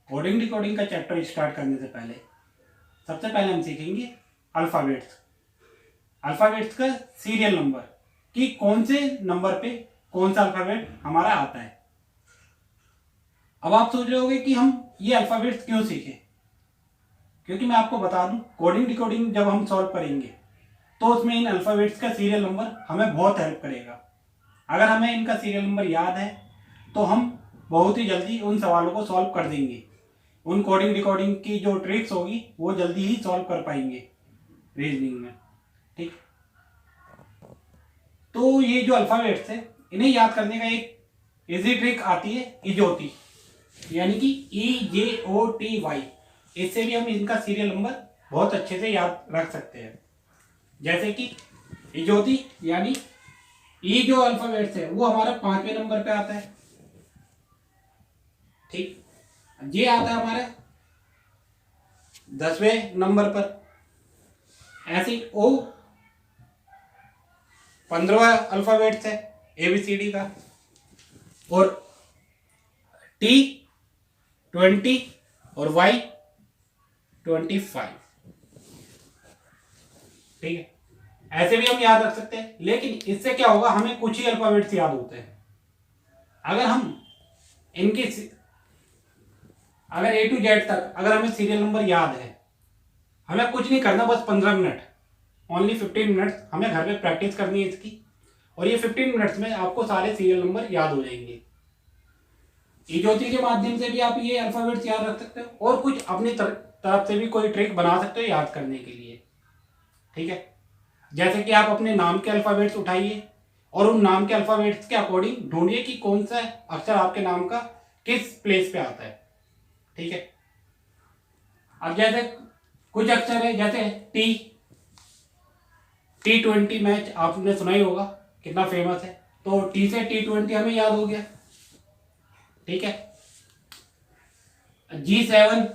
Coding decoding का chapter start करने से पहले सबसे पहले हम सीखेंगे अल्फ़ाबेट्स। अल्फ़ाबेट्स का सीरियल नंबर कि कौन से नंबर पे कौन सा अल्फ़ाबेट हमारा आता है। अब आप सोच रहे होंगे कि हम ये अल्फ़ाबेट्स क्यों सीखें, क्योंकि मैं आपको बता दूं कोडिंग डिकोडिंग जब हम सॉल्व करेंगे तो उसमें इन अल्फ़ाबेट्स का सीरियल नंबर हमें बहुत हेल्प करेगा। अगर हमें इनका सीरियल नंबर याद है तो हम बहुत ही जल्दी उन सवालों को सॉल्व कर देंगे। उन कोडिंग डिकोडिंग की जो ट्रिक्स होगी वो जल्दी ही सॉल्व कर पाएंगे रीजनिंग में। ठीक, तो ये जो अल्फ़ाबेट्स है इन्हें याद करने का एक इजी ट्रिक आती है इजोती, यानी कि EJOTY। इससे भी हम इनका सीरियल नंबर बहुत अच्छे से याद रख सकते हैं। जैसे कि इजोती यानी ई जो अल्फ़ाबेट्स है वो हमारा 5वें नंबर पे आता है। ठीक, जे आता है हमारे 10वें नंबर पर। ऐसे ओ 15वां अल्फ़ाबेट्स है ABCD का। और T 20 और Y 25। ठीक है, ऐसे भी हम याद रख सकते हैं। लेकिन इससे क्या होगा, हमें कुछ ही अल्फ़ाबेट्स याद होते हैं। अगर हम इनके अगर A to Z तक अगर हमें सीरियल नंबर याद है, हमें कुछ नहीं करना, बस 15 मिनट, ओनली 15 मिनट्स हमें घर पे प्रैक्टिस करनी है इसकी। और ये 15 मिनट्स में आपको सारे सीरियल नंबर याद हो जाएंगे। इजोती के माध्यम से भी आप ये अल्फ़ाबेट्स याद रख सकते हो और कुछ अपनी तरफ से भी कोई ट्रिक बना सकते हो याद करने के लिए। ठीक है, जैसे कि आप अपने नाम के अल्फ़ाबेट्स उठाइए और उन नाम के अल्फ़ाबेट्स के अकॉर्डिंग ढूंढिए कि कौन सा अक्षर आपके नाम का किस प्लेस पे आता है। ठीक है, अब जैसे कुछ अक्षर है, जैसे T20 मैच आपने सुना ही होगा, कितना फेमस है। तो T से T20 हमें याद हो गया। ठीक है, G7,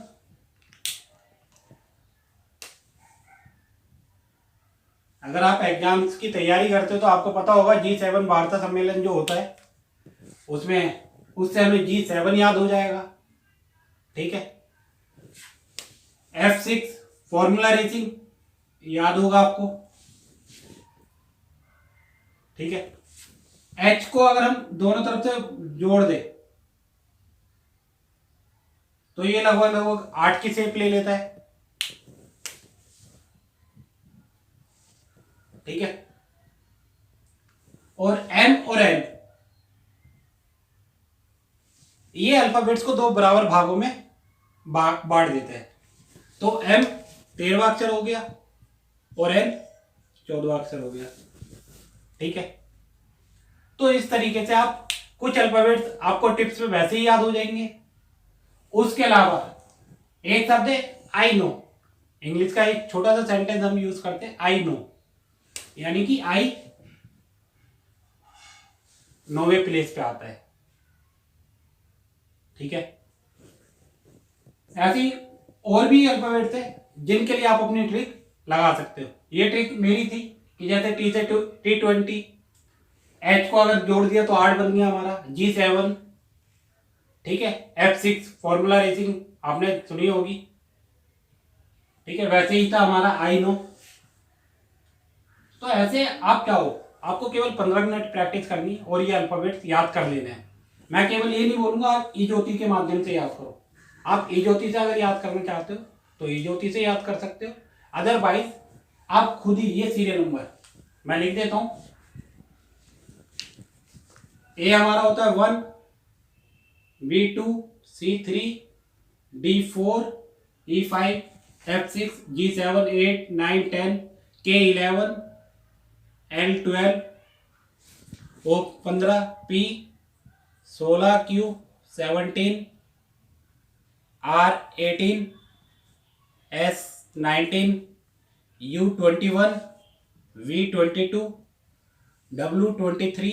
अगर आप एग्जाम्स की तैयारी करते हो तो आपको पता होगा G7 वार्ता सम्मेलन जो होता है उसमें, उससे हमें G7 याद हो जाएगा। ठीक है, F6 फॉर्मूला रेसिंग याद होगा आपको। ठीक है, H को अगर हम दोनों तरफ से जोड़ दें तो ये लगभग लगभग 8 की शेप ले लेता है। ठीक है, और M और N ये अल्फाबेट्स को दो बराबर भागों में बांट देते हैं। तो M 13वां अक्षर हो गया और N 14वां अक्षर हो गया। ठीक है, तो इस तरीके से आप कुछ अल्फाबेट्स आपको टिप्स में वैसे ही याद हो जाएंगे। उसके अलावा एक शब्द है आई नो, इंग्लिश का एक छोटा सा सेंटेंस हम यूज करते हैं आई नो, यानी कि आई 9वें प्लेस पे आता है। ठीक है, ऐसी और भी अल्फाबेट्स है जिनके लिए आप अपनी ट्रिक लगा सकते हो। ये ट्रिक मेरी थी कि जैसे T से T20, H को अगर जोड़ दिया तो 8 बन गया हमारा G7। ठीक है, F6 फॉर्मूला रेसिंग आपने सुनी होगी। ठीक है, वैसे ही था हमारा आई नो। तो ऐसे आप क्या हो, आपको केवल 15 मिनट प्रैक्टिस करनी और ये अल्फाबेट्स याद कर लेने हैं। मैं केवल ये नहीं बोलूंगा आप इजोती के माध्यम से याद करो। आप इजोती से अगर याद करना चाहते हो तो इजोती से याद कर सकते हो। अदरवाइज आप खुद ही ये सीरियल नंबर मैं लिख देता हूं। ए हमारा होता है 1, B2, C3, D4, E5, F6, G7, 8, 9, 10, K11, L12, O15, P 16, Q 17, R18, S19, U21, V22, W23,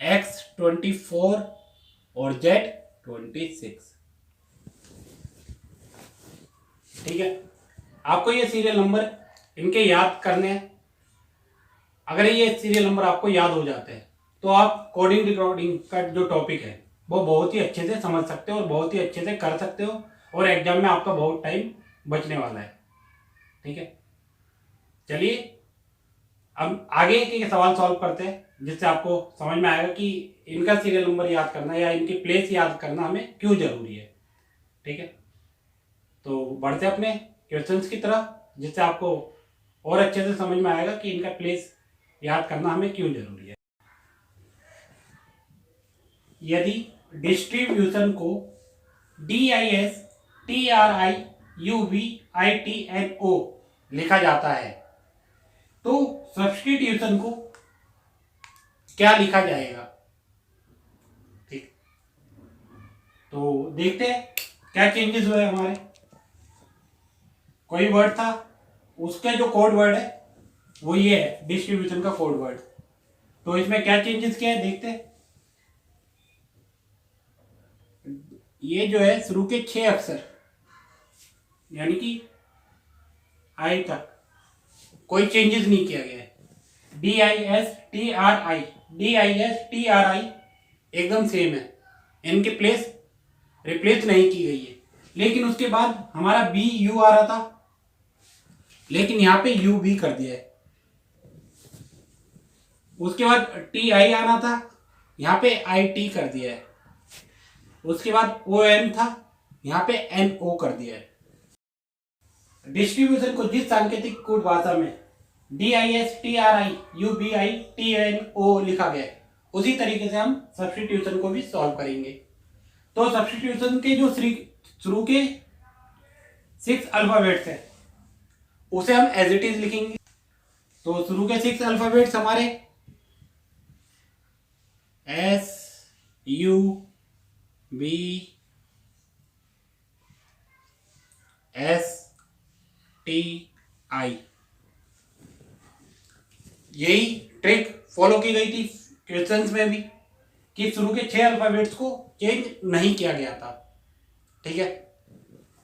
X24 और Z26। ठीक है, आपको ये सीरियल नंबर इनके याद करने हैं। अगर ये सीरियल नंबर आपको याद हो जाते हैं तो आप कोडिंग डिकोडिंग का जो टॉपिक है वो बहुत ही अच्छे से समझ सकते हो और बहुत ही अच्छे से कर सकते हो, और एग्जाम में आपका बहुत टाइम बचने वाला है। ठीक है, चलिए अब आगे के सवाल सॉल्व करते हैं, जिससे आपको समझ में आएगा कि इनका सीरियल नंबर याद करना या इनकी प्लेस याद करना हमें क्यों जरूरी है। ठीक है, तो बढ़ते अपने क्वेश्चंस की तरफ, जिससे आपको और अच्छे से समझ में आएगा कि इनका प्लेस याद करना हमें क्यों जरूरी है। यदि डिस्ट्रीब्यूशन को DISTRIUVITNO लिखा जाता है तो सब्स्टिट्यूशन को क्या लिखा जाएगा? ठीक, तो देखते हैं क्या चेंजेस हुए हमारे। कोई वर्ड था, उसका जो कोड वर्ड है वो ये है, डिस्ट्रीब्यूशन का कोड वर्ड। तो इसमें क्या चेंजेस किया है देखते हैं। ये जो है शुरू के 6 अक्षर यानी कि आई तक कोई चेंजेस नहीं किया गया है। DISTRI एकदम सेम है, इनके प्लेस रिप्लेस नहीं की गई है। लेकिन उसके बाद हमारा BU आ रहा था, लेकिन यहाँ पे U भी कर दिया है। उसके बाद TI आना था, यहाँ पे IT कर दिया है। उसके बाद ON था, यहाँ पे NO कर दिया है। डिस्ट्रीब्यूशन को जिस सांकेतिक कोड भाषा में DISTRIUVITNO लिखा गया है, उसी तरीके से हम सब्स्टिट्यूशन को भी सॉल्व करेंगे। तो सब्स्टिट्यूशन के जो शुरू के 6 अल्फाबेट्स है उसे हम एज इट इज लिखेंगे। तो शुरू के 6 अल्फाबेट्स हमारे SUVSTI। यही ट्रिक फॉलो की गई थी क्वेश्चंस में भी, कि शुरू के 6 अल्फाबेट्स को चेंज नहीं किया गया था। ठीक है,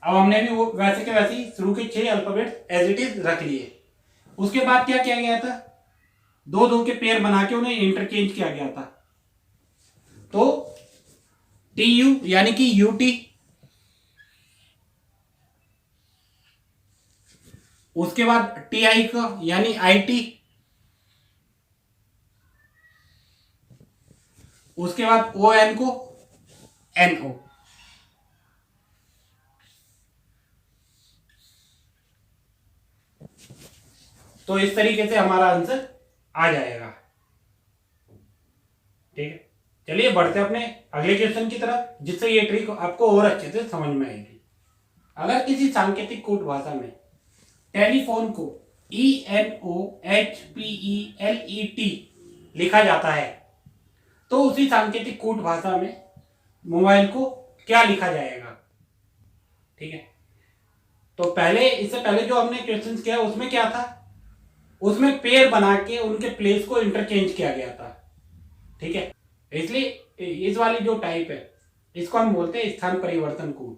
अब हमने भी वो वैसे के वैसे ही शुरू के 6 अल्फाबेट्स एज इट इज रख लिए। उसके बाद क्या किया गया था, 2-2 के पेयर बना के उन्हें इंटरचेंज किया गया था। तो TU यानी कि UT, उसके बाद TI का यानी IT, उसके बाद ON को NO। तो इस तरीके से हमारा आंसर आ जाएगा। ठीक है, चलिए बढ़ते अपने अगले क्वेश्चन की तरफ, जिससे ये ट्रिक आपको और अच्छे से समझ में आएगी। अगर किसी सांकेतिक कोड भाषा में टेलीफोन को ENOHPELET लिखा जाता है तो उसी सांकेतिक कोड भाषा में मोबाइल को क्या लिखा जाएगा? ठीक है, तो पहले इससे पहले जो हमने क्वेश्चंस किया उसमें क्या था, उसमें पेयर बना के उनके प्लेस को इंटरचेंज किया गया था। ठीक है, इसलिए इस वाली जो टाइप है इसको हम बोलते हैं स्थान परिवर्तन कोड।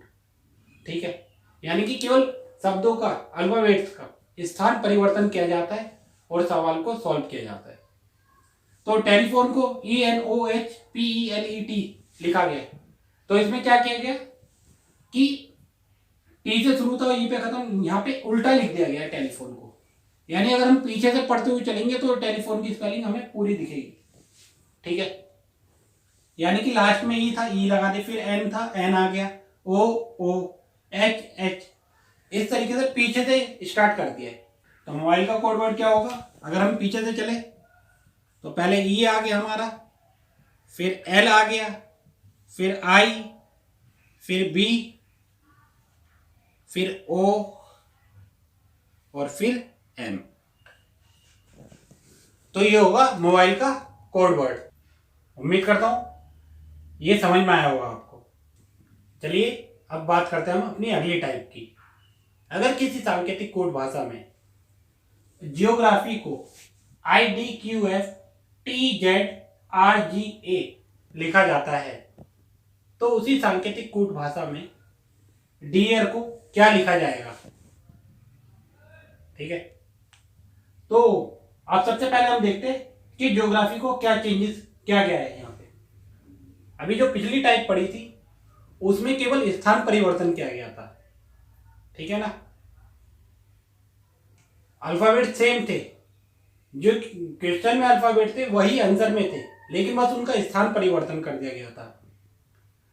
ठीक है, यानी कि केवल शब्दों का, अल्फाबेट्स का स्थान परिवर्तन किया जाता है और सवाल को सॉल्व किया जाता है। तो टेलीफोन को ENOHPELET लिखा गया, तो इसमें क्या किया गया कि टी से शुरू था ई पे खत्म, यहाँ पे उल्टा लिख दिया गया टेलीफोन को। यानी अगर हम पीछे से पढ़ते हुए चलेंगे तो टेलीफोन की स्पेलिंग हमें पूरी दिखेगी। ठीक है, यानी कि लास्ट में ई था, ई लगा दे, फिर एन था, एन आ गया, OOHH, इस तरीके से पीछे से स्टार्ट कर दिया है। तो मोबाइल का कोड वर्ड क्या होगा? अगर हम पीछे से चले तो पहले ई आ गया हमारा, फिर एल आ गया, फिर आई, फिर बी, फिर ओ और फिर एम। तो ये होगा मोबाइल का कोड वर्ड। उम्मीद करता हूं ये समझ में आया होगा आपको। चलिए अब बात करते हैं हम अपनी अगली टाइप की। अगर किसी सांकेतिक कोड भाषा में जियोग्राफी को IDQFTZRGA लिखा जाता है तो उसी सांकेतिक कोड भाषा में डियर को क्या लिखा जाएगा? ठीक है, तो अब सबसे पहले हम देखते हैं कि ज्योग्राफी को क्या चेंजेस किया गया है यहाँ पे। अभी जो पिछली टाइप पढ़ी थी उसमें केवल स्थान परिवर्तन किया गया था, ठीक है ना। अल्फाबेट सेम थे, जो क्वेश्चन में अल्फाबेट थे वही आंसर में थे, लेकिन बस उनका स्थान परिवर्तन कर दिया गया था।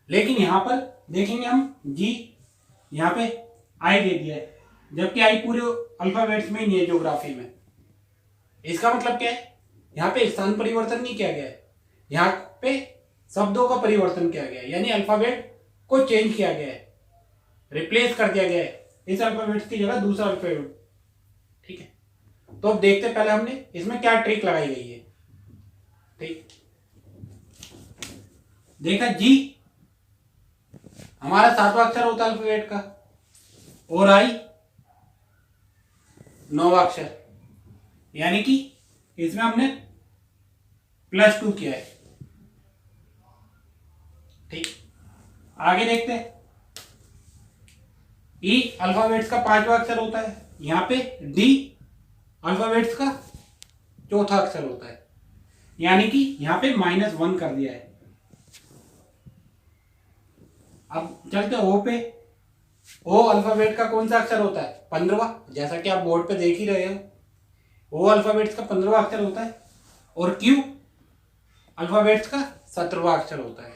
लेकिन यहां पर देखेंगे हम जी, यहाँ पे आई दे दिया है, जबकि आई पूरे अल्फाबेट्स में ही नहीं है ज्योग्राफी में। इसका मतलब क्या है, यहाँ पे स्थान परिवर्तन नहीं किया गया है, यहाँ पे शब्दों का परिवर्तन किया गया है, यानी अल्फाबेट को चेंज किया गया है, रिप्लेस कर दिया गया है, इस अल्फाबेट की जगह दूसरा अल्फाबेट, ठीक है। तो अब देखते पहले हमने इसमें क्या ट्रिक लगाई गई है, ठीक। देखा जी हमारा 7वां अक्षर होता है अल्फाबेट का, और आई 9वां अक्षर, यानी कि इसमें हमने +2 किया है, ठीक। आगे देखते हैं, ई अल्फाबेट्स का 5वां अक्षर होता है, यहां पे डी अल्फाबेट्स का 4था अक्षर होता है, यानी कि यहां पे -1 कर दिया है। अब चलते ओ पे, ओ अल्फाबेट का कौन सा अक्षर होता है, 15वां, जैसा कि आप बोर्ड पे देख ही रहे हो, ओ अल्फाबेट्स का 15वां अक्षर होता है, और क्यू अल्फाबेट्स का 17वां अक्षर होता है,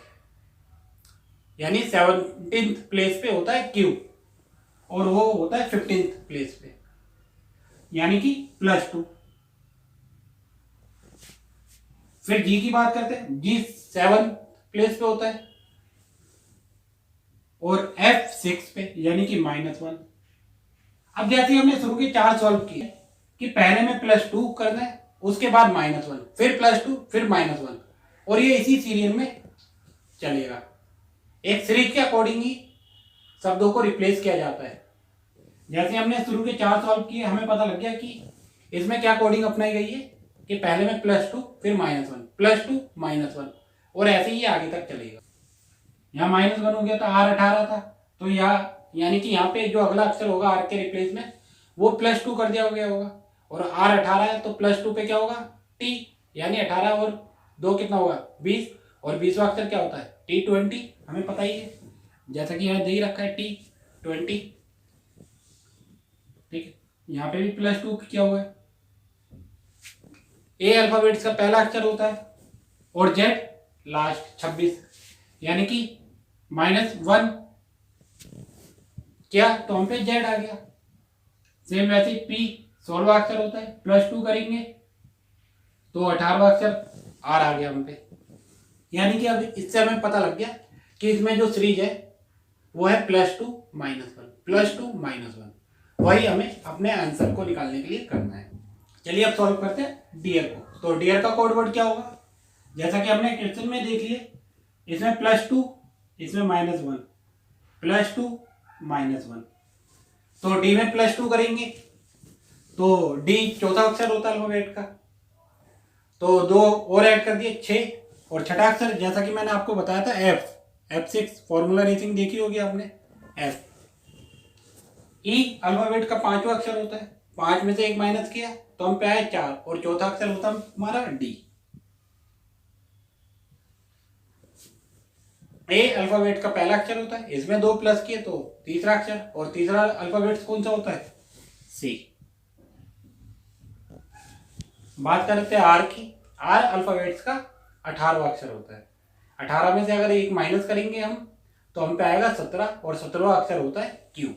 यानी 17th प्लेस पे होता है क्यू, और वो होता है 15th प्लेस पे, यानी कि +2। फिर जी की बात करते हैं, जी 7 प्लेस पे होता है, और एफ 6 पे, यानी कि -1। अब जैसे हमने शुरू के 4 सॉल्व किए कि पहले में +2 करना है, उसके बाद -1, फिर +2, फिर -1, और ये इसी सीरियल में चलेगा। एक सीरीज के अकॉर्डिंग ही शब्दों को रिप्लेस किया जाता है। जैसे हमने शुरू के 4 सॉल्व किए, हमें पता लग गया कि इसमें क्या कोडिंग अपनाई गई है कि पहले में +2 फिर -1, +2 -1, और ऐसे ही आगे तक चलेगा। यहाँ -1 हो गया था, R18 था, तो यहाँ यानी कि यहाँ पे जो अगला अक्षर होगा R के रिप्लेस में वो +2 कर दिया गया होगा, और R18 है तो +2 पे क्या होगा T, यानी 18 और 2 कितना होगा 20, और 20वां अक्षर क्या होता है T20, हमें पता ही है, जैसा कि यहाँ दे ही रखा है T20, ठीक है। यहाँ पे भी +2 किया हुआ है। ए अल्फाबेट्स का पहला अक्षर होता है, और जेड लास्ट 26, यानी कि -1 क्या, तो हम पे जेड आ गया। सेम वैसे पी 16वां अक्षर होता है, +2 करेंगे तो 18वां अक्षर आर आ गया हम पे, यानी कि अब इससे हमें पता लग गया कि इसमें जो सीरीज है वो है +2 -1, +2 -1, वही हमें अपने आंसर को निकालने के लिए करना है। चलिए अब सॉल्व करते हैं डियर को। तो डियर का कोड वर्ड क्या होगा, जैसा कि हमने क्वेश्चन में देख लिए, इसमें +2, इसमें -1, +2 -1, तो डी में +2 करेंगे तो डी चौथा अक्षर होता है अल्फाबेट का, तो 2 और ऐड कर दिए 6, और छठा अक्षर जैसा कि मैंने आपको बताया था F6 फॉर्मूला रेसिंग देखी होगी आपने, F। ई अल्फाबेट का 5वां अक्षर होता है, 5 में से 1 माइनस किया तो हम पे आए 4, और चौथा अक्षर होता है हमारा डी। ए अल्फाबेट का पहला अक्षर होता है, इसमें 2 प्लस किए तो तीसरा अक्षर, और तीसरा अल्फाबेट कौन सा होता है सी। बात करते हैं आर की, आर अल्फाबेट्स का 18वां अक्षर होता है, 18 में से अगर 1 माइनस करेंगे हम तो हम पे आएगा 17, और 17वां अक्षर होता है क्यू।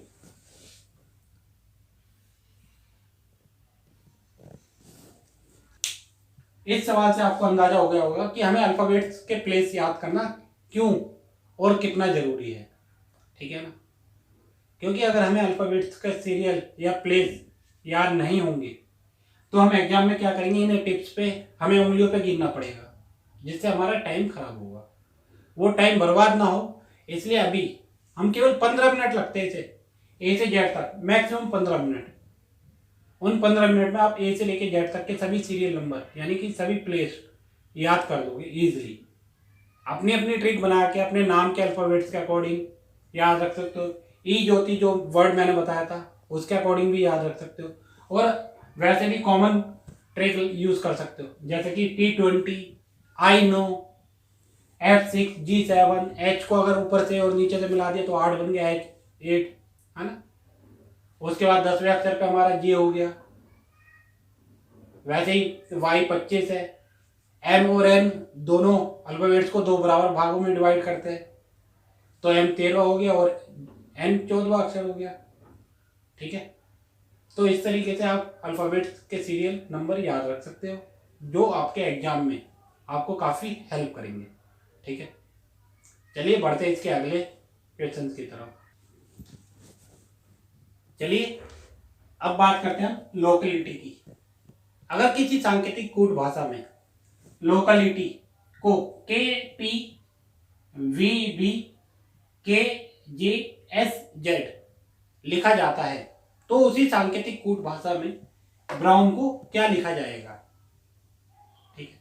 इस सवाल से आपको अंदाजा हो गया होगा कि हमें अल्फाबेट्स के प्लेस याद करना क्यों और कितना जरूरी है, ठीक है ना। क्योंकि अगर हमें अल्फाबेट्स का सीरियल या प्लेस याद नहीं होंगे तो हम एग्जाम में क्या करेंगे, इन्हें टिप्स पे हमें उंगलियों पे गिनना पड़ेगा, जिससे हमारा टाइम खराब होगा। वो टाइम बर्बाद ना हो इसलिए अभी हम केवल 15 मिनट लगते हैं इसे ए से जेड तक, मैक्सिमम 15 मिनट। उन 15 मिनट में आप ए से लेके जेड तक के सभी सीरियल नंबर यानी कि सभी प्लेस याद कर दोगे इजीली। अपनी अपनी ट्रिक बना के अपने नाम के अल्फाबेट्स के अकॉर्डिंग याद रख सकते हो। ई ज्योति जो वर्ड मैंने बताया था उसके अकॉर्डिंग भी याद रख सकते हो, और वैसे भी कॉमन ट्रिक यूज कर सकते हो, जैसे कि T20, I know, F6G7, H को अगर ऊपर से और नीचे से मिला दिया तो 8 बन गया, H8, है ना। उसके बाद 10वें अक्षर पे हमारा J हो गया। वैसे ही Y25 है। M और N दोनों अल्फाबेट्स को दो बराबर भागों में डिवाइड करते हैं, तो M 13 हो गया और N 14वां अक्षर हो गया। ठीक है, तो इस तरीके से आप अल्फाबेट्स के सीरियल नंबर याद रख सकते हो, जो आपके एग्जाम में आपको काफ़ी हेल्प करेंगे। ठीक है, चलिए बढ़ते हैं इसके अगले क्वेश्चन की तरफ। चलिए अब बात करते हैं लोकेलिटी की। अगर किसी सांकेतिक कोड भाषा में लोकेलिटी को KPVBKJSZ लिखा जाता है, तो उसी सांकेतिक कोड भाषा में ब्राउन को क्या लिखा जाएगा। ठीक है,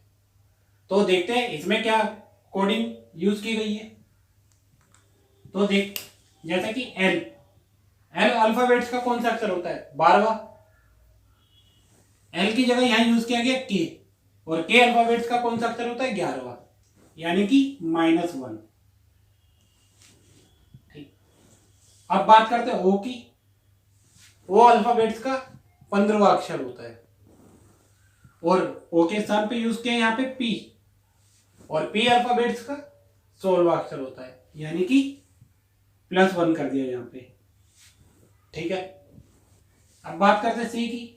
तो देखते हैं इसमें क्या कोडिंग यूज की गई है। तो देख, जैसे कि एल अल्फाबेट्स का कौन सा अक्षर होता है, 12वां। एल की जगह यहां यूज किया गया के, और के अल्फाबेट्स का कौन सा अक्षर होता है, 11वां, यानी कि -1। ठीक, अब बात करते हैं ओ की। ओ अल्फाबेट्स का 15वां अक्षर होता है, और ओ के स्थान पे यूज किया यहाँ पे पी, और पी अल्फाबेट्स का 16वां अक्षर होता है, यानी कि +1 कर दिया यहाँ पे। ठीक है, अब बात करते हैं सी की।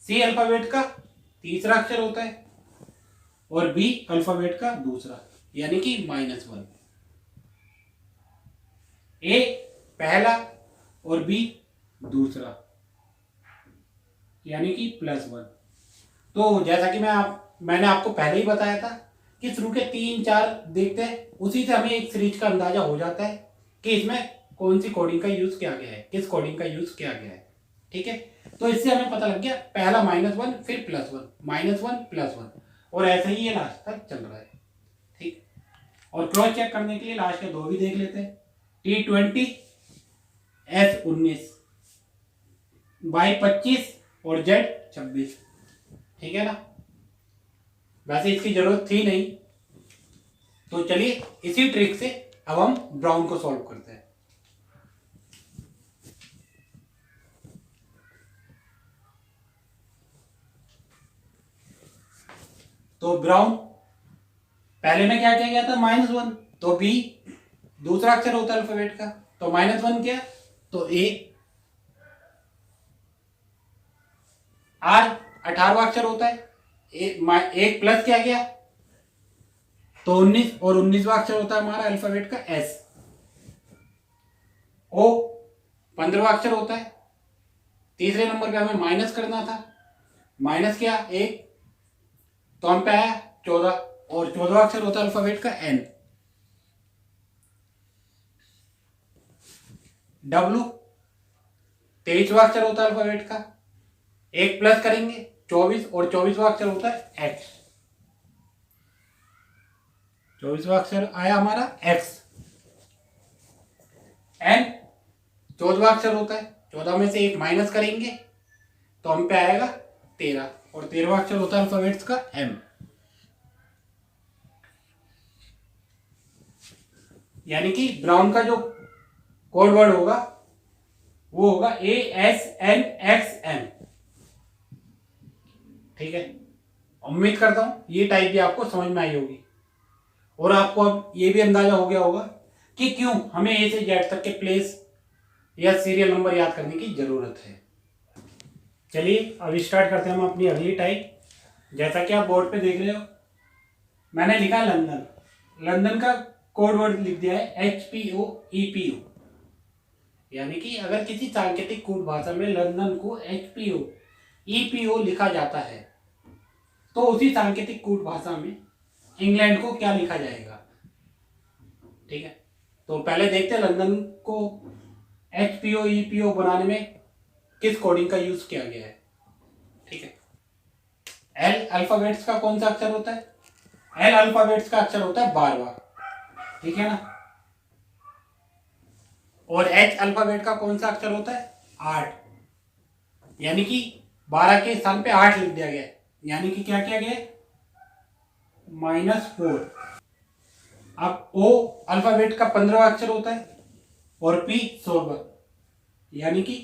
सी अल्फाबेट का तीसरा अक्षर होता है, और बी अल्फाबेट का दूसरा, यानी कि -1। ए पहला और बी दूसरा, यानी कि +1। तो जैसा कि मैंने आपको पहले ही बताया था कि शुरू के 3-4 देखते हैं, उसी से हमें एक सीरीज का अंदाजा हो जाता है कि इसमें कौन सी कोडिंग का यूज किया गया है, किस कोडिंग का यूज किया गया है। ठीक है, तो इससे हमें पता लग गया, पहला -1 फिर +1, -1 +1, और ऐसे ही ये लास्ट तक चल रहा है। ठीक, और क्रॉस चेक करने के लिए लास्ट के दो भी देख लेते हैं, T20 S19 Y25 और Z26। ठीक है ना, वैसे इसकी जरूरत थी नहीं, तो चलिए इसी ट्रिक से अब हम ब्राउन को सॉल्व करते हैं। तो ब्राउन पहले में क्या किया गया था, -1, तो बी दूसरा अक्षर होता है अल्फाबेट का, तो -1 क्या, तो ए। आर 18वां अक्षर होता है, एक प्लस क्या गया, तो 19, और 19वां अक्षर होता है हमारा अल्फाबेट का एस। ओ 15वां अक्षर होता है, तीसरे नंबर पे हमें माइनस करना था, माइनस क्या, 1, तो हम पे आया 14, और 14वां अक्षर होता है अल्फाबेट का एन। डब्लू 23वां अक्षर होता है अल्फाबेट का, एक प्लस करेंगे 24, और 24वां अक्षर होता है एक्स। 24वां अक्षर आया हमारा एक्स। एन 14वां अक्षर होता है, 14 में से एक माइनस करेंगे तो हम पे आएगा 13, और 13वां अक्षर होता है अल्फाबेट्स का एम। यानी कि ब्राउन का जो कोड वर्ड होगा वो होगा ASNXM। ठीक है, उम्मीद करता हूं ये टाइप भी आपको समझ में आई होगी, और आपको अब ये भी अंदाजा हो गया होगा कि क्यों हमें A से Z तक के प्लेस या सीरियल नंबर याद करने की जरूरत है। चलिए अब स्टार्ट करते हैं हम अपनी अगली टाइप। जैसा कि आप बोर्ड पे देख रहे हो, मैंने लिखा है लंदन। लंदन का कोड वर्ड लिख दिया है HPOEPO, यानी कि अगर किसी सांकेतिक कोड भाषा में लंदन को HPOEPO लिखा जाता है, तो उसी सांकेतिक कोड भाषा में इंग्लैंड को क्या लिखा जाएगा। ठीक है, तो पहले देखते हैं लंदन को HPOEPO बनाने में किस कोडिंग का यूज किया गया है। ठीक है, एल अल्फाबेट्स का कौन सा अक्षर होता है, एल अल्फाबेट्स का अक्षर होता है 12वां। ठीक है ना, और एच अल्फाबेट का कौन सा अक्षर होता है, 8, यानी कि 12 के स्थान पे 8 लिख दिया गया, यानी कि क्या किया गया, -4। अब ओ अल्फाबेट का 15वां अक्षर होता है और पी 16वां, यानी कि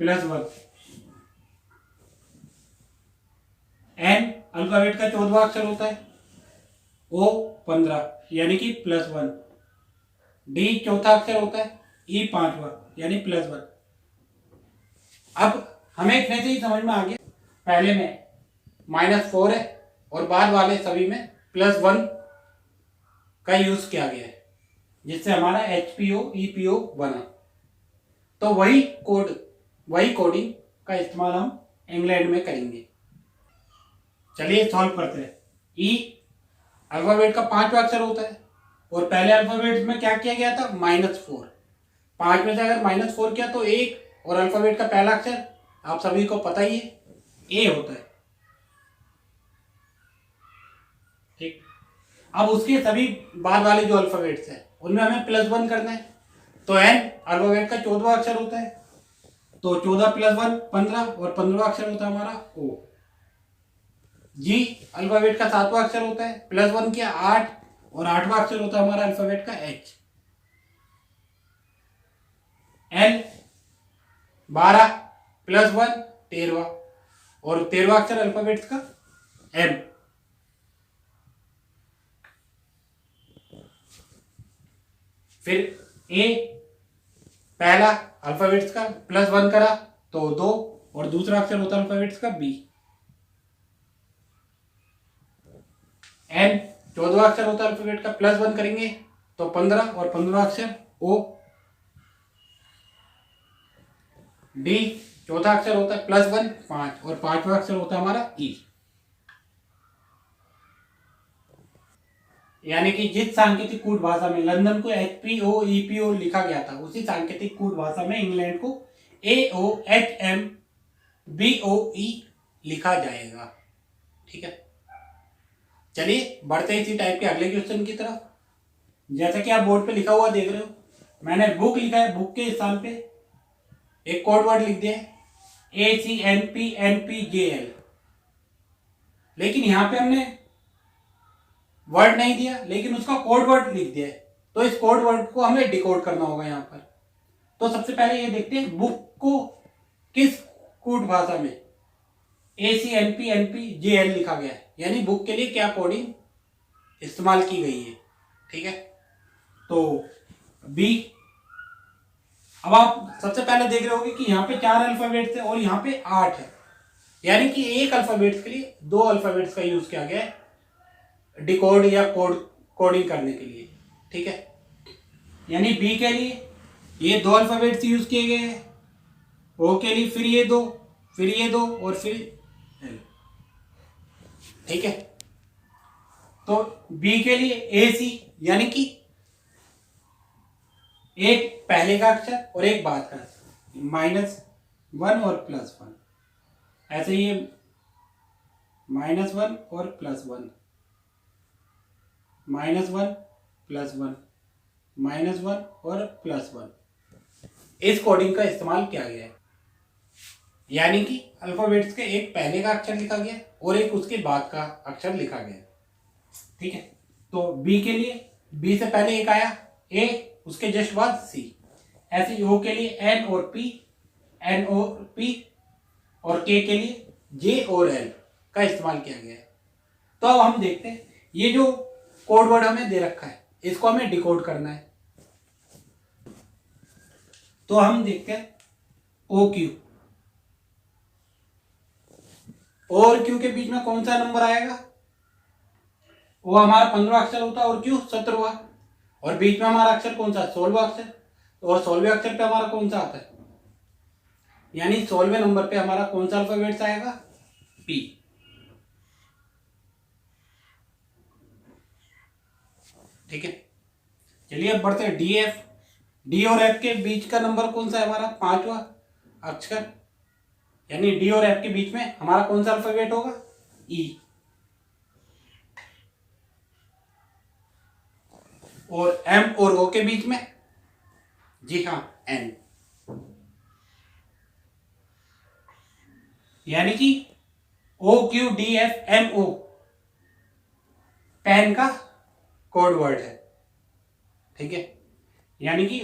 +1। एन अल्फाबेट का 14वां अक्षर होता है, ओ 15 यानी कि +1। डी चौथा अक्षर होता है, ई 5वां यानी +1। अब हमें इतने से ही समझ में आ गया, पहले में -4 है और बाद वाले सभी में +1 का यूज किया गया है, जिससे हमारा HPO EPO बना। तो वही कोडिंग का इस्तेमाल हम इंग्लैंड में करेंगे। चलिए सॉल्व करते हैं। ई अल्फाबेट का 5वां अक्षर होता है और पहले अल्फाबेट में क्या किया गया था, -4। 5 में से अगर -4 किया तो एक, और अल्फाबेट का पहला अक्षर आप सभी को पता ही है, ए होता है। ठीक, अब उसके सभी बाद वाले जो अल्फाबेट्स हैं उनमें हमें +1 करना है। तो एन अल्फाबेट का 14वां अक्षर होता है, तो 14 + 1 15, और 15वां अक्षर होता है हमारा ओ। जी अल्फाबेट का 7वां अक्षर होता है, +1 किया 8, और 8वां अक्षर होता है हमारा अल्फाबेट का एच। एल 12 + 1 13वां, और 13वां अक्षर अल्फाबेट का एम। फिर ए पहला अल्फाबेट्स का +1 करा तो 2, और दूसरा अक्षर होता है अल्फाबेट्स का बी। एन 14वां अक्षर होता है अल्फाबेट का, +1 करेंगे तो 15, और 15वां अक्षर ओ। डी चौथा अक्षर होता है +1 5, और 5वां अक्षर होता है हमारा ई। यानी कि जिस सांकेतिक कूट भाषा में लंदन को HPO EPO लिखा गया था, उसी सांकेतिक कूट भाषा में इंग्लैंड को AOHMBOE लिखा जाएगा। ठीक है, चलिए बढ़ते इसी टाइप के अगले क्वेश्चन की तरफ। जैसा कि आप बोर्ड पे लिखा हुआ देख रहे हो, मैंने बुक लिखा है, बुक के स्थान पे एक कोड वर्ड लिख दिया है ACNPNPJL, लेकिन यहां पे हमने वर्ड नहीं दिया, लेकिन उसका कोड वर्ड लिख दिया है। तो इस कोड वर्ड को हमें डिकोड करना होगा यहाँ पर। तो सबसे पहले ये देखते हैं बुक को किस कूट भाषा में ACNPNPJL लिखा गया है, यानी बुक के लिए क्या कोडिंग इस्तेमाल की गई है। ठीक है, तो बी। अब आप सबसे पहले देख रहे होंगे कि यहाँ पे 4 अल्फाबेट्स है और यहाँ पे 8 है, यानी कि एक अल्फाबेट्स के लिए 2 अल्फाबेट्स का यूज किया गया है डिकोड या कोडिंग करने के लिए। ठीक है, यानी बी के लिए ये 2 अल्फाबेट्स यूज किए गए हैं, ओ के लिए फिर ये 2, फिर ये 2, और फिर एल। ठीक है, तो बी के लिए ए सी, यानी कि एक पहले का अक्षर और एक बाद का अक्षर, -1 और +1। ऐसे ही -1 और +1, -1 +1, -1 और +1, इस कोडिंग का इस्तेमाल किया गया है। यानी कि अल्फाबेट्स के एक पहले का अक्षर लिखा गया और एक उसके बाद का अक्षर लिखा गया। ठीक है, तो बी के लिए बी से पहले एक आया ए, उसके जस्ट बाद सी। ऐसे ओ के लिए एन और पी, एन और पी, और के लिए जे और एल का इस्तेमाल किया गया है। तो अब हम देखते हैं ये जो कोड वर्ड हमें दे रखा है, इसको हमें डिकोड करना है। तो हम देखते हैं ओ क्यू, और क्यू के बीच में कौन सा नंबर आएगा, वो हमारा 15वां अक्षर होता है और क्यू 17वां, और बीच में हमारा अक्षर कौन सा, 16वां अक्षर, और 16वें अक्षर पे हमारा कौन सा आता है, यानी 16वें नंबर पे हमारा कौन सा अल्फाबेट्स आएगा, पी। ठीक है, चलिए अब बढ़ते हैं डी एफ। डी और एफ के बीच का नंबर कौन सा है हमारा, 5वां अक्षर, यानी डी और एफ के बीच में हमारा कौन सा अल्फाबेट होगा, ई। और एम और ओ के बीच में, जी हाँ, एन। यानी कि O Q D F M O pen का कोड वर्ड है, ठीक है। यानी कि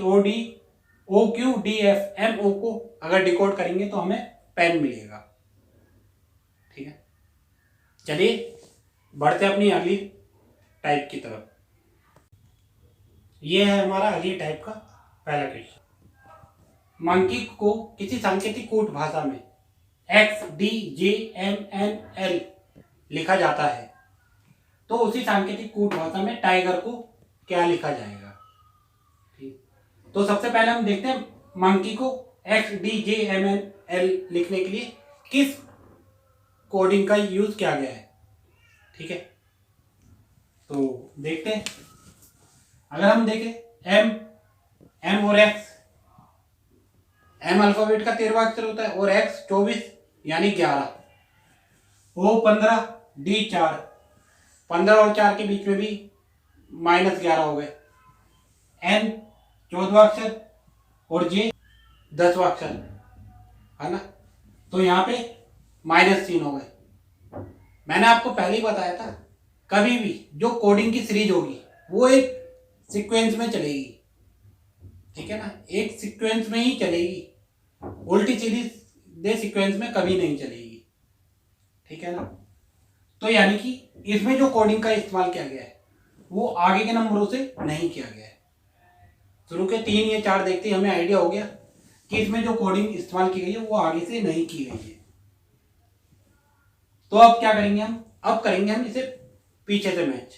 OQDFMO को अगर डिकोड करेंगे तो हमें पेन मिलेगा, ठीक है। चलिए बढ़ते अपनी अगली टाइप की तरफ। ये है हमारा अगली टाइप का पहला क्वेश्चन। मंकी को किसी सांकेतिक कूट भाषा में XDJMNL लिखा जाता है, तो उसी सांकेतिक कूट भाषा में टाइगर को क्या लिखा जाएगा, ठीक। तो सबसे पहले हम देखते हैं मंकी को XDJMNL लिखने के लिए किस कोडिंग का यूज किया गया है, ठीक है। तो देखते हैं, अगर हम देखें M और X, M अल्फाबेट का 13वां अक्षर होता है और X 24 यानी 11, O 15, D 4, 15 और 4 के बीच में भी -11 हो गए, N 14वां अक्षर और J 10वां अक्षर, है ना। तो यहाँ पे -3 हो गए। मैंने आपको पहले ही बताया था, कभी भी जो कोडिंग की सीरीज होगी वो एक सीक्वेंस में चलेगी, ठीक है ना, एक सीक्वेंस में ही चलेगी, उल्टी सीधी सीक्वेंस में कभी नहीं चलेगी, ठीक है ना। तो यानी कि इसमें जो कोडिंग का इस्तेमाल किया गया है वो आगे के नंबरों से नहीं किया गया है। शुरू के 3 या 4 देखते ही हमें आइडिया हो गया कि इसमें जो कोडिंग इस्तेमाल की गई है वो आगे से नहीं की गई है। तो अब क्या करेंगे हम, अब करेंगे हम इसे पीछे से मैच,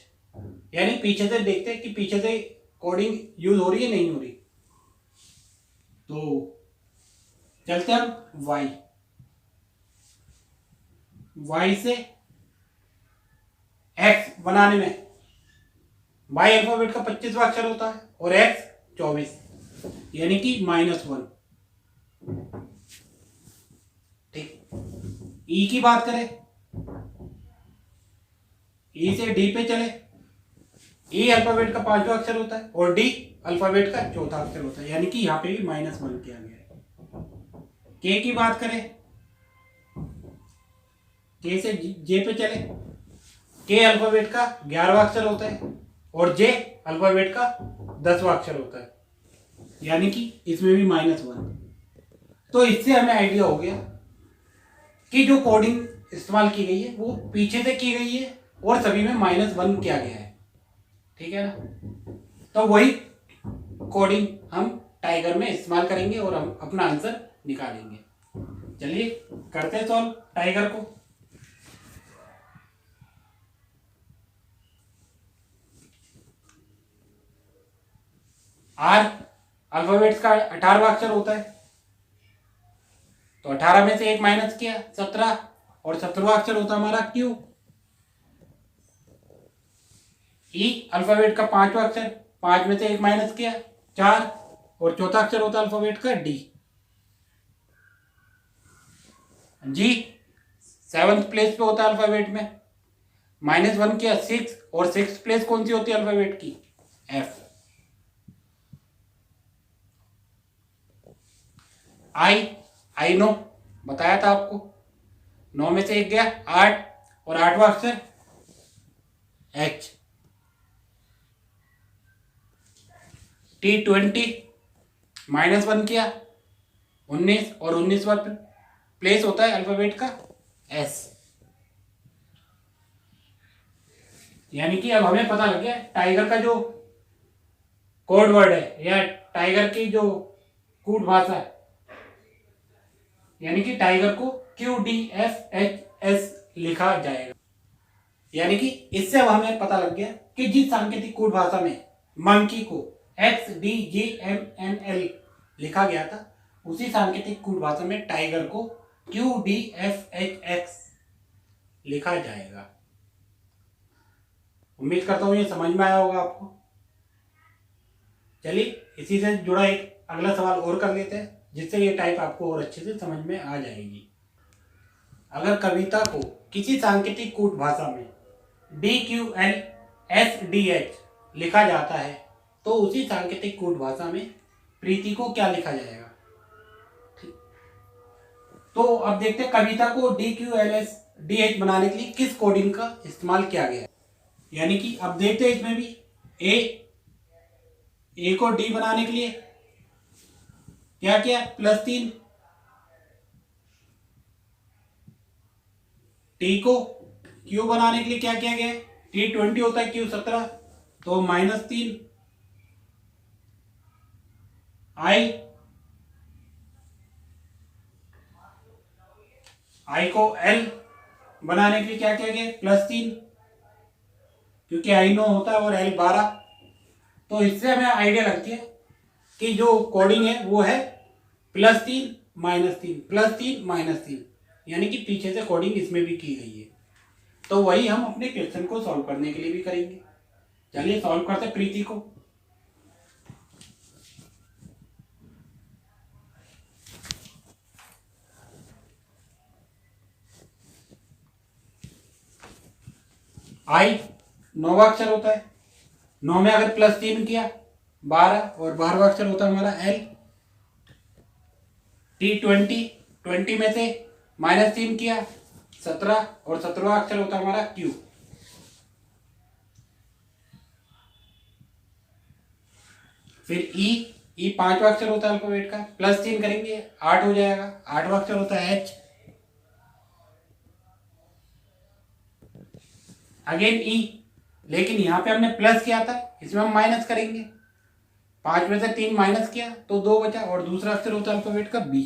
यानी पीछे से देखते हैं कि पीछे से कोडिंग यूज हो रही है नहीं हो रही। तो चलते हम y से x बनाने में y अल्फाबेट का 25वां अक्षर होता है और x 24 यानी कि -1, ठीक। ई की बात करें, ई से डी पे चले, ई अल्फाबेट का 5वां अक्षर होता है और डी अल्फाबेट का 4था अक्षर होता है, यानी कि यहाँ पे भी -1 किया गया है। के की बात करें, के से जे पे चले, के अल्फाबेट का 11वां अक्षर होता है और जे अल्फाबेट का 10वां अक्षर होता है, यानी कि इसमें भी -1। तो इससे हमें आइडिया हो गया कि जो कोडिंग इस्तेमाल की गई है वो पीछे से की गई है और सभी में -1 किया गया है, ठीक है ना। तो वही कोडिंग हम टाइगर में इस्तेमाल करेंगे और हम अपना आंसर निकालेंगे। चलिए करते हैं सॉल्व टाइगर को। आर अल्फाबेट्स का 18वां अक्षर होता है, तो 18 में से 1 माइनस किया 17 और 17वां अक्षर होता है हमारा क्यू। ई अल्फाबेट का 5वां अक्षर, 5 में से 1 माइनस किया 4 और चौथा अक्षर होता है अल्फाबेट का डी। जी 7th प्लेस पे होता है अल्फाबेट में, -1 किया 6 और 6th प्लेस कौन सी होती है अल्फाबेट की, एफ। आई नो बताया था आपको, 9 में से 1 गया 8 और 8वां अक्षर एच। T20 -1 किया 19 और 19वां प्लेस होता है अल्फाबेट का एस। यानी कि अब हमें पता लग गया टाइगर का जो कोड वर्ड है या टाइगर की जो कूट भाषा है, यानी कि टाइगर को QDFHS लिखा जाएगा। यानी कि इससे अब हमें पता लग गया कि जिस सांकेतिक कोड भाषा में मंकी को XDJMNL लिखा गया था उसी सांकेतिक कोड भाषा में टाइगर को QDFHX लिखा जाएगा। उम्मीद करता हूं ये समझ में आया होगा आपको। चलिए इसी से जुड़ा एक अगला सवाल और कर लेते हैं जिससे ये टाइप आपको और अच्छे से समझ में आ जाएगी। अगर कविता को किसी सांकेतिक कूट भाषा में DQLSDH लिखा जाता है तो उसी सांकेतिक कूट भाषा में प्रीति को क्या लिखा जाएगा, ठीक। तो अब देखते हैं कविता को DQLSDH बनाने के लिए किस कोडिंग का इस्तेमाल किया गया है। यानी कि अब देखते हैं इसमें भी ए ए को डी बनाने के लिए क्या किया, +3, टी को क्यू बनाने के लिए क्या किया गया, T20 होता है, क्यू 17, तो -3, आई को एल बनाने के लिए क्या किया गया, +3, क्योंकि आई 9 होता है और एल 12। तो इससे हमें आइडिया लगती है कि जो कोडिंग है वो है +3 -3 +3 -3, यानी कि पीछे से कोडिंग इसमें भी की गई है। तो वही हम अपने क्वेश्चन को सॉल्व करने के लिए भी करेंगे। चलिए सॉल्व करते हैं प्रीति को। आई 9वां अक्षर होता है, 9 में अगर +3 किया 12, और 12वां अक्षर होता है हमारा एल। T20, 20 में से -3 किया 17, और 17वां अक्षर होता है हमारा क्यू। फिर ई 5वां अक्षर होता है अल्फाबेट का, +3 करेंगे 8 हो जाएगा। 8वां अक्षर होता है एच। अगेन ई, लेकिन यहां पे हमने प्लस किया था, इसमें हम माइनस करेंगे। 5 में से 3 माइनस किया तो 2 बचा, और दूसरा अक्षर होता है अल्फाबेट का बी।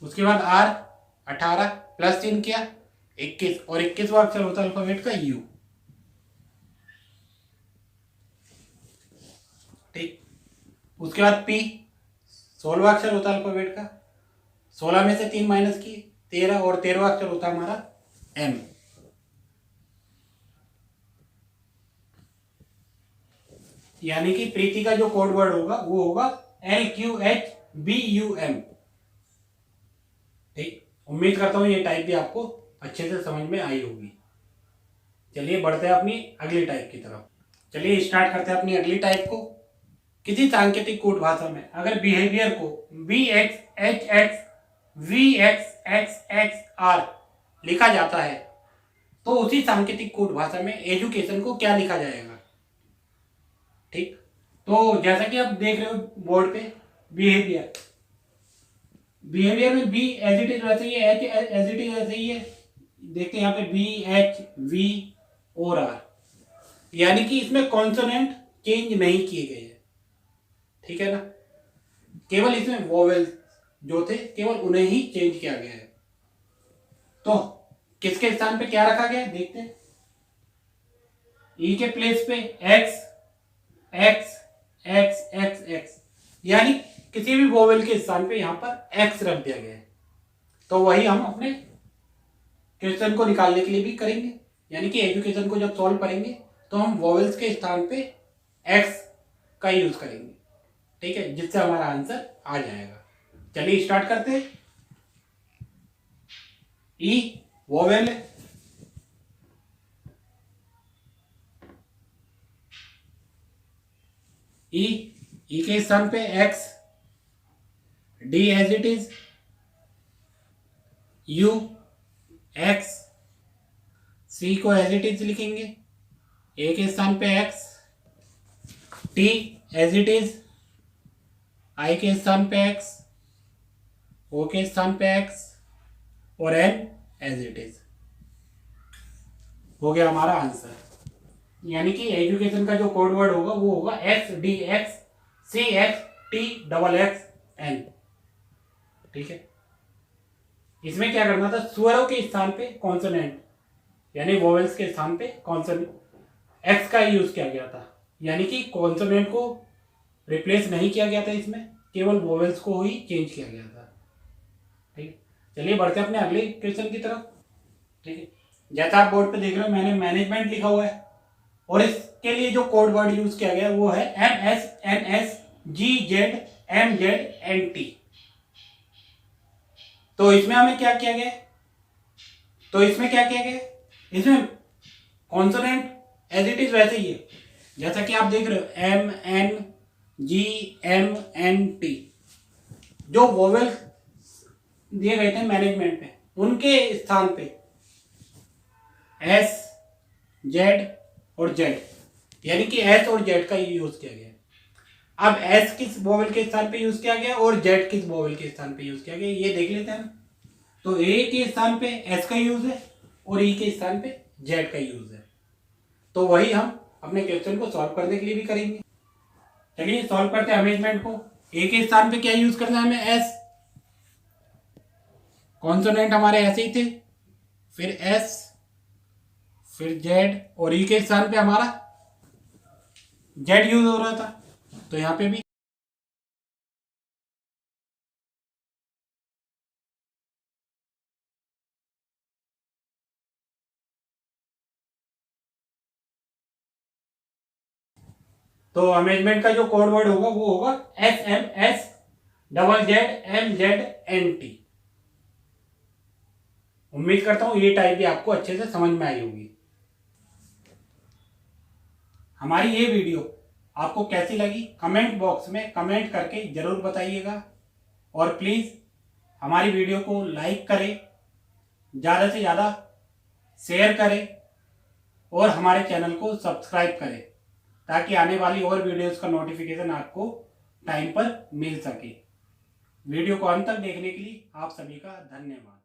उसके बाद आर 18, +3 किया 21, और 21वां अक्षर होता है अल्फाबेट का यू। ठीक, उसके बाद पी 16वां अक्षर होता है अल्फाबेट का, 16 में से 3 माइनस किए 13, और 13वां अक्षर होता है हमारा एम। यानी कि प्रीति का जो कोड वर्ड होगा वो होगा LQHBUM। ठीक, उम्मीद करता हूं ये टाइप भी आपको अच्छे से समझ में आई होगी। चलिए बढ़ते हैं अपनी अगली टाइप की तरफ। चलिए स्टार्ट करते हैं अपनी अगली टाइप को। किसी सांकेतिक कोड भाषा में अगर बिहेवियर को VXHX VXXXR लिखा जाता है तो उसी सांकेतिक कोड भाषा में एजुकेशन को क्या लिखा जाएगा। ठीक, तो जैसा कि आप देख रहे हो बोर्ड पे, बिहेवियर में बी एज इट इज वैसे ही है, एच एज इट इज वैसे ही है। देखते हैं यहाँ पे BHV और R, यानी कि इसमें कॉन्सोनेंट चेंज नहीं किए गए हैं। ठीक है ना, केवल इसमें वोवेल्स जो थे केवल उन्हें ही चेंज किया गया है। तो किसके स्थान पे क्या रखा गया है देखते हैं। ई के प्लेस पे x x x x x, यानी किसी भी वोवेल के स्थान पे यहां पर एक्स रख दिया गया है। तो वही हम अपने क्वेश्चन को निकालने के लिए भी करेंगे, यानी कि एजुकेशन को जब सॉल्व करेंगे तो हम वोवेल्स के स्थान पे एक्स का यूज करेंगे। ठीक है, जिससे हमारा आंसर आ जाएगा। चलिए स्टार्ट करते हैं। ई वोवेल है, ई के स्थान पे X, D as it is, U X, C को एज इट इज लिखेंगे, ए के स्थान पे X, T as it is, I के स्थान पे एक्स, ओ के स्थान पे एक्स, और एन एज इट इज। हो गया हमारा आंसर। यानी कि एजुकेशन का जो कोड वर्ड होगा वो होगा XDXCXTXN। ठीक है, इसमें क्या करना था, स्वरों के स्थान पे कॉन्सोनेंट यानी वोवेल्स के स्थान पे कॉन्सोनेंट एक्स का यूज किया गया था, यानी कि कॉन्सोनेंट को रिप्लेस नहीं किया गया था, इसमें केवल वोवेल्स को ही चेंज किया गया था। ठीक, चलिए बढ़ते हैं अपने अगले क्वेश्चन की तरफ। ठीक है, जैसा आप बोर्ड पे देख रहे हो मैंने मैनेजमेंट लिखा हुआ है, और इसके लिए जो कोड वर्ड यूज किया गया वो है MSNSGZMZNT। तो इसमें हमें क्या किया गया, इसमें कॉन्सोनेंट एज इट इज वैसे ही है जैसा कि आप देख रहे हो MNGMNT। जो वोवेल दिए गए थे मैनेजमेंट में उनके स्थान पे एस, जेड और जेड, यानी कि एस और जेड का यूज किया गया। अब एस किस वोवेल के स्थान पे यूज किया गया और जेड किस वोवेल के स्थान पे यूज किया गया, ये देख लेते हैं हम। तो ए के स्थान पे एस का यूज है और ई के स्थान पे जेड का यूज है। तो वही हम अपने क्वेश्चन को सॉल्व करने के लिए भी करेंगे। चलिए सॉल्व करते हैं अरेंजमेंट को। ए के स्थान पे क्या यूज करना है हमें, एस, कॉन्सोनेंट हमारे ऐसे ही थे, फिर एस, फिर जेड, और ई के स्थान पे हमारा जेड यूज हो रहा था, तो यहां पे भी। तो अमेजमेंट का जो कोड वर्ड होगा वो होगा SMS डबल जेड MZNT। उम्मीद करता हूं ये टाइप भी आपको अच्छे से समझ में आई होगी। हमारी ये वीडियो आपको कैसी लगी कमेंट बॉक्स में कमेंट करके जरूर बताइएगा, और प्लीज हमारी वीडियो को लाइक करें, ज़्यादा से ज़्यादा शेयर करें और हमारे चैनल को सब्सक्राइब करें, ताकि आने वाली और वीडियोस का नोटिफिकेशन आपको टाइम पर मिल सके। वीडियो को अंत तक देखने के लिए आप सभी का धन्यवाद।